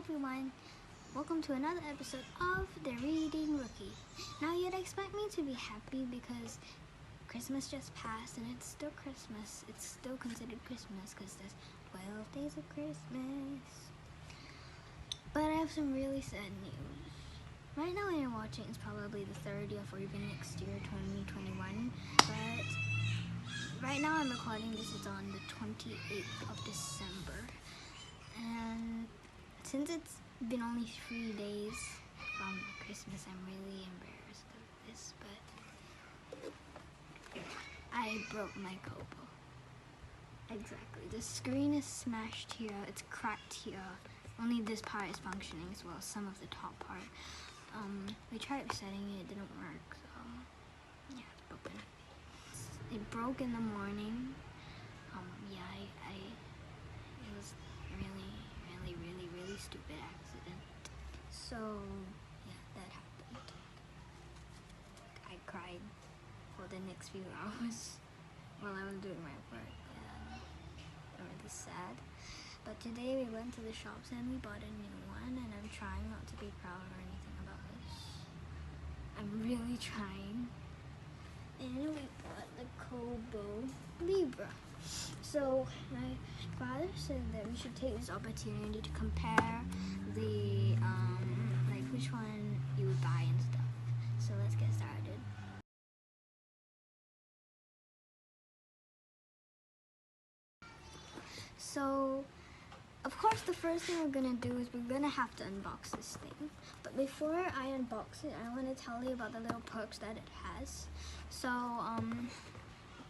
everyone, welcome to another episode of The Reading Rookie. Now you'd expect me to be happy because Christmas just passed and it's still Christmas. It's still considered Christmas because there's 12 days of Christmas. But I have some really sad news. Right now when you're watching, it's probably the 30th or even next year, 2021. But right now I'm recording this, it's on the 28th of December. And since it's been only 3 days from Christmas, I'm really embarrassed of this, but I broke my Kobo. Exactly. The screen is smashed here, it's cracked here. Only this part is functioning as well as some of the top part. We tried resetting it, it didn't work, so yeah, it's broken. It broke in the morning. It was really stupid accident. So yeah, that happened. I cried for the next few hours while I was doing my work. I'm really sad. But today we went to the shops and we bought a new one, and I'm trying not to be proud or anything about this. I'm really trying. And we bought the Kobo Libra. So my father said that we should take this opportunity to compare the like which one you would buy and stuff. So let's get started. So of course the first thing we're gonna do is we're gonna have to unbox this thing. But before I unbox it, I want to tell you about the little perks that it has. So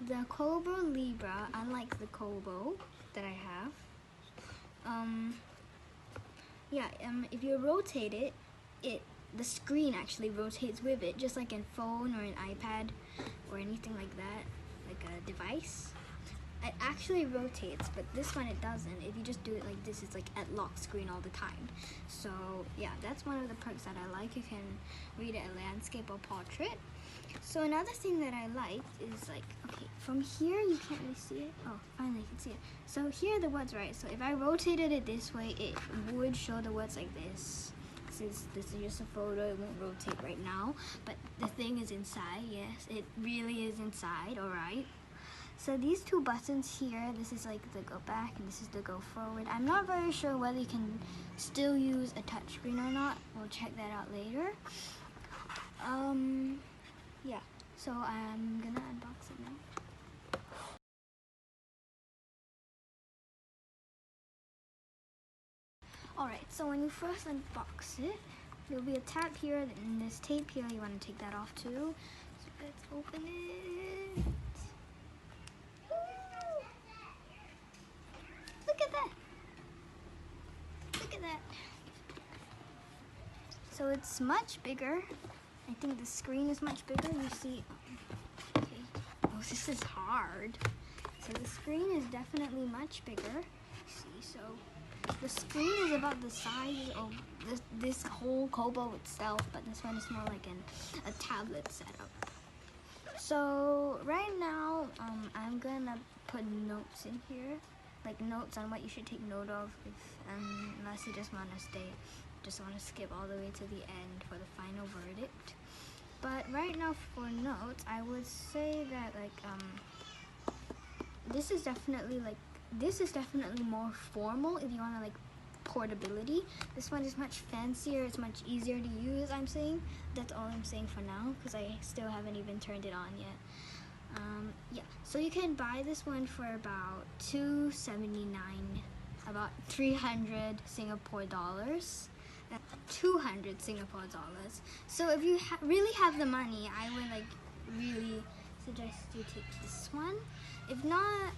the Kobo Libra, unlike the Kobo that I have, if you rotate it, the screen actually rotates with it, just like a phone or an iPad or anything like that, like a device. It actually rotates, but this one it doesn't. If you just do it like this, it's like at lock screen all the time. So yeah, that's one of the perks that I like. You can read it a landscape or portrait. So another thing that I liked is like, okay, from here you can't really see it. Oh, finally you can see it. So here are the words, right? So if I rotated it this way, it would show the words like this. Since this is just a photo, it won't rotate right now. But the thing is inside, yes, it really is inside, alright? So these two buttons here, this is like the go back and this is the go forward. I'm not very sure whether you can still use a touchscreen or not. We'll check that out later. Yeah, so I'm gonna unbox it now. Alright, so when you first unbox it, there'll be a tab here and this tape here. You want to take that off too. So let's open it. Look at that. Look at that. So it's much bigger. I think the screen is much bigger. You see, okay. Oh, this is hard. So the screen is definitely much bigger. See, so the screen is about the size of this whole Kobo itself, but this one is more like a tablet setup. So right now, I'm gonna put notes in here, like notes on what you should take note of, unless you just want to skip all the way to the end for the final verdict. But right now for notes, I would say that this is definitely more formal if you want to like portability. This one is much fancier, it's much easier to use, I'm saying. That's all I'm saying for now, because I still haven't even turned it on yet. Yeah, so you can buy this one for about $279, about 300 Singapore dollars. 200 Singapore dollars. So if you really have the money, I would like really suggest you take this one. If not,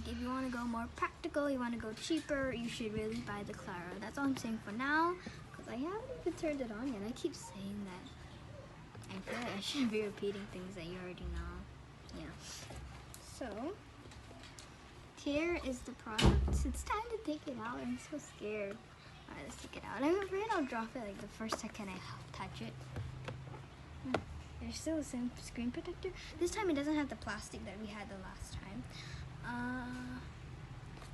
if you want to go more practical, you want to go cheaper, you should really buy the Clara. That's all I'm saying for now, because I haven't even turned it on yet. I keep saying that. I feel like I should be repeating things that you already know. Yeah. So here is the product. It's time to take it out. I'm so scared. Alright, let's take it out. I'm afraid I'll drop it like the first second I touch it. There's still the same screen protector. This time it doesn't have the plastic that we had the last time.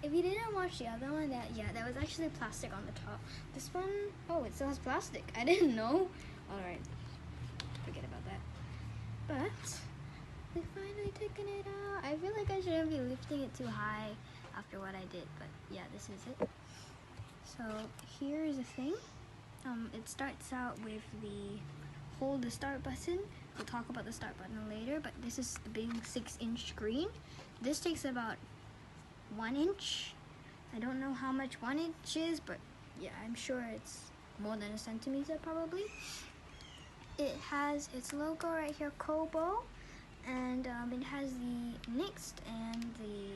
if you didn't watch the other one, that was actually plastic on the top. This one, oh, it still has plastic. I didn't know. Alright, forget about that. But we finally taken it out. I feel like I shouldn't be lifting it too high after what I did, but yeah, this is it. So here is the thing. It starts out with the hold the start button. We'll talk about the start button later, but this is the big 6-inch screen. This takes about 1 inch. I don't know how much 1 inch is, but yeah, I'm sure it's more than a centimeter probably. It has its logo right here, Kobo, and it has the next and the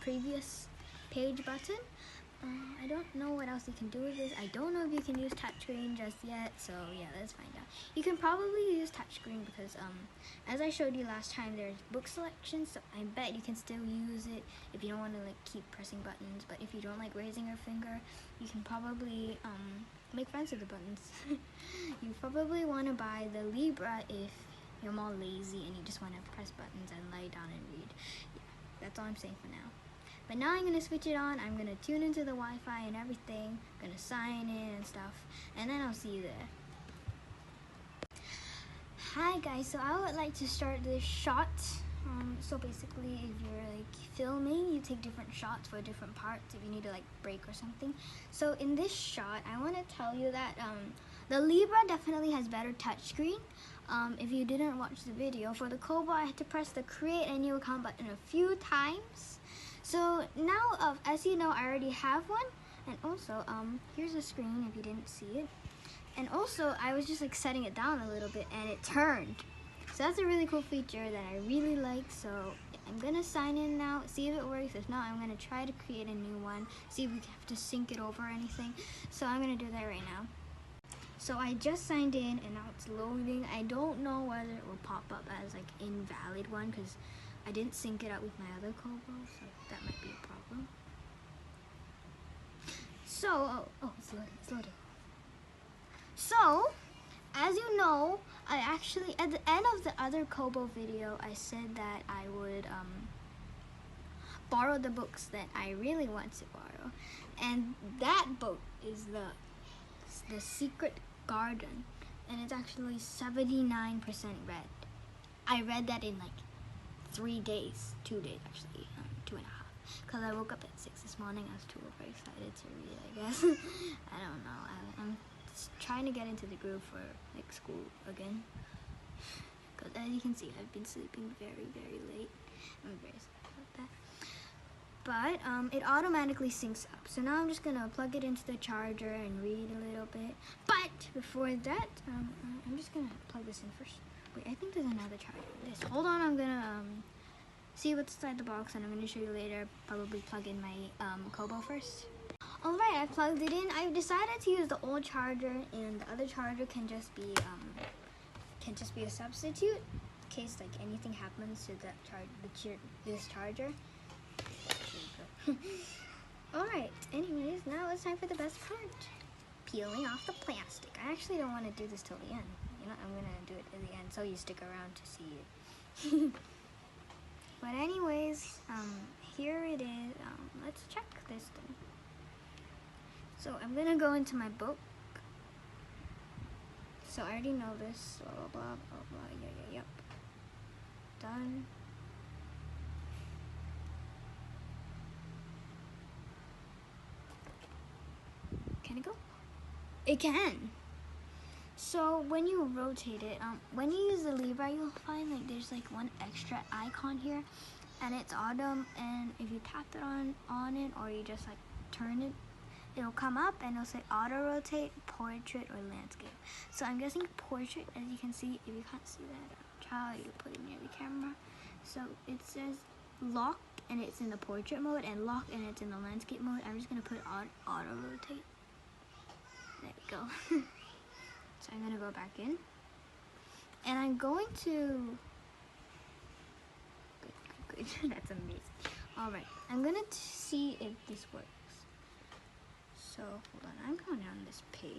previous page button. I don't know what else you can do with this. I don't know if you can use touchscreen just yet, so yeah, let's find out. You can probably use touchscreen because as I showed you last time, there's book selection, so I bet you can still use it if you don't want to like keep pressing buttons. But if you don't like raising your finger, you can probably make friends with the buttons. You probably want to buy the Libra if you're more lazy and you just want to press buttons and lie down and read. Yeah, that's all I'm saying for now. But now I'm going to switch it on. I'm going to tune into the Wi-Fi and everything. I'm going to sign in and stuff. And then I'll see you there. Hi guys, so I would like to start this shot. So basically, if you're like filming, you take different shots for different parts if you need to like break or something. So in this shot, I want to tell you that the Libra definitely has better touchscreen. If you didn't watch the video, for the Kobo, I had to press the create a new account button a few times. So now, as you know, I already have one, and also here's the screen if you didn't see it. And also, I was just like setting it down a little bit, and it turned. So that's a really cool feature that I really like. So I'm gonna sign in now, see if it works. If not, I'm gonna try to create a new one, see if we have to sync it over or anything. So I'm gonna do that right now. So I just signed in, and now it's loading. I don't know whether it will pop up as like invalid one because I didn't sync it up with my other Kobo, so that might be a problem. So, it's loading. So, as you know, I actually, at the end of the other Kobo video, I said that I would borrow the books that I really want to borrow. And that book is the Secret Garden, and it's actually 79% read. I read that in like 3 days, 2 days actually, 2.5, because I woke up at 6 this morning. I was too very excited to read, I guess. I don't know, I'm trying to get into the groove for like school again, because as you can see, I've been sleeping very, very late. I'm very sorry about that. But it automatically syncs up, so now I'm just gonna plug it into the charger and read a little bit. But before that, I'm just gonna plug this in first. Wait, I think there's another charger in this. Hold on, I'm gonna see what's inside the box, and I'm gonna show you later. Probably plug in my Kobo first. Alright, I plugged it in. I've decided to use the old charger, and the other charger can just be a substitute in case like anything happens to that this charger. Alright, anyways, now it's time for the best part. Peeling off the plastic. I actually don't want to do this till the end. You know, I'm gonna do it at the end so you stick around to see it. But anyways, here it is. Let's check this thing. So I'm gonna go into my book. So I already know this. Blah blah blah blah blah. Yep. Done. Can it go? It can. So when you rotate it, when you use the Libra, you'll find like there's like one extra icon here, and it's autumn. And if you tap it on it, or you just like turn it, it'll come up and it'll say auto rotate, portrait, or landscape. So I'm guessing portrait. As you can see, if you can't see that, I'll try to put it near the camera. So it says locked, and it's in the portrait mode, and locked, and it's in the landscape mode. I'm just gonna put auto rotate. There we go. So I'm gonna go back in, and I'm going to, good, that's amazing. All right, I'm gonna see if this works. So hold on, I'm going down this page.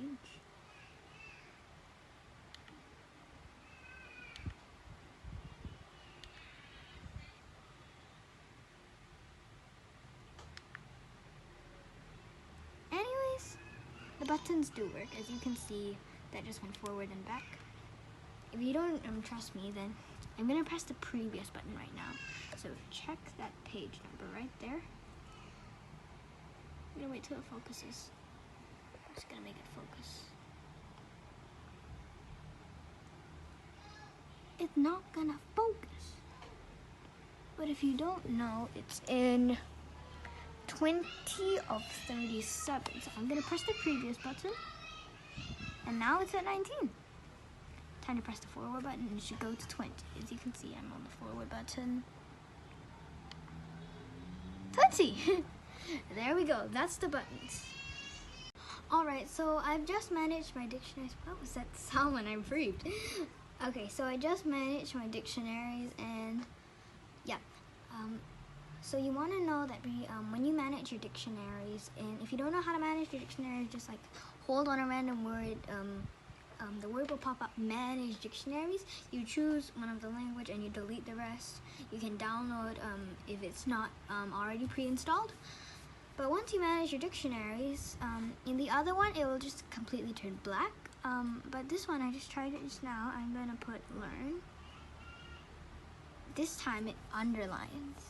buttons do work. As you can see, that just went forward and back. If you don't trust me, then I'm gonna press the previous button right now. So check that page number right there. I'm gonna wait till it focuses. I'm just gonna make it focus. It's not gonna focus. But if you don't know, it's in 20 of 37. So I'm gonna press the previous button. And now it's at 19. Time to press the forward button and it should go to 20. As you can see, I'm on the forward button. 20! There we go, that's the buttons. Alright, so I've just managed my dictionaries. What was that sound when I breathed? Okay, so I just managed my dictionaries and yeah. So you want to know that when you manage your dictionaries, and if you don't know how to manage your dictionaries, just like hold on a random word. The word will pop up, manage dictionaries. You choose one of the language and you delete the rest. You can download if it's not already pre-installed. But once you manage your dictionaries, in the other one it will just completely turn black. But this one, I just tried it just now. I'm gonna put learn. This time it underlines.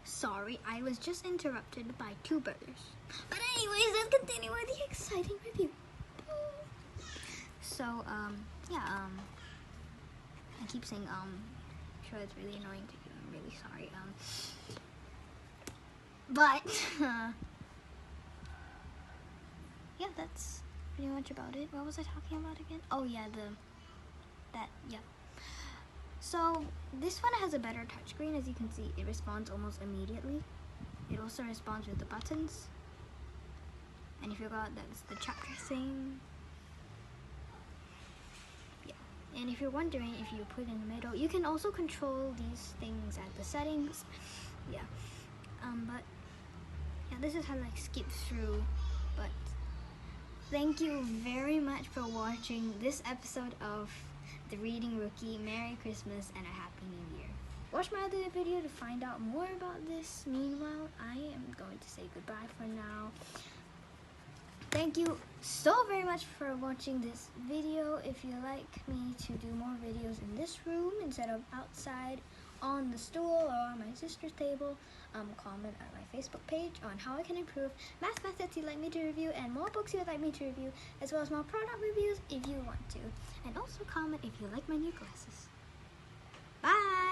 Sorry, I was just interrupted by two brothers. But anyways, let's continue with the exciting review. So, yeah, I keep saying, I'm sure it's really annoying to you. I'm really sorry. But, yeah, that's pretty much about it. What was I talking about again? Oh, yeah, yeah. So, this one has a better touchscreen. As you can see, it responds almost immediately. It also responds with the buttons. And if you forgot, that's the chapter thing. And if you're wondering if you put in the middle, you can also control these things at the settings. Yeah. But yeah, this is how to like skip through. But thank you very much for watching this episode of The Reading Rookie. Merry Christmas and a Happy New Year. Watch my other video to find out more about this. Meanwhile, I am going to say goodbye for now. Thank you so very much for watching this video. If you like me to do more videos in this room instead of outside on the stool or on my sister's table, comment at my Facebook page on how I can improve math methods you'd like me to review and more books you would like me to review, as well as more product reviews if you want to. And also comment if you like my new glasses. Bye!